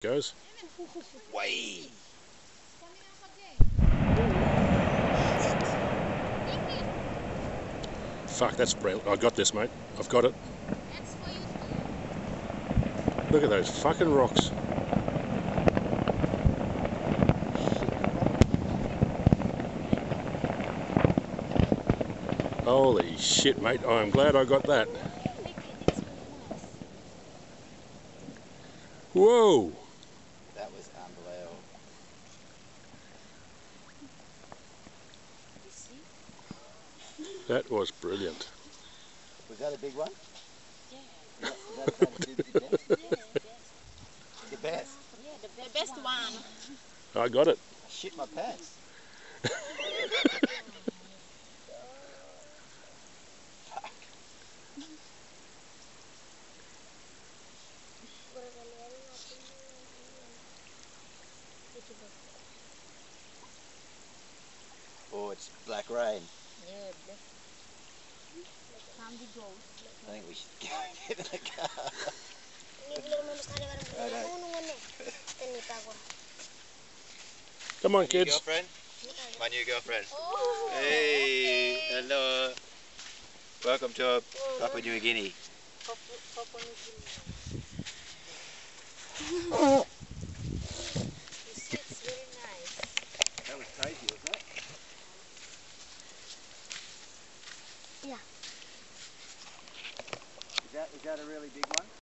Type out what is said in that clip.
Goes. Way. Fuck, that's brilliant. I got this, mate. I've got it. Look at those fucking rocks. Holy shit, mate. I'm glad I got that. Whoa! That was unbelievable. That was brilliant. Was that a big one? Yeah. That did the best? Yeah, The best? yeah, the best one. I got it. I shit my pants. Fuck. Oh, it's black rain. Yeah, best. Sandy goes. I think we should go get in the car. Come on, New kids. girlfriend? My new girlfriend. Oh, Hey, okay. hello. Welcome to Papua New Guinea. Papua New Guinea.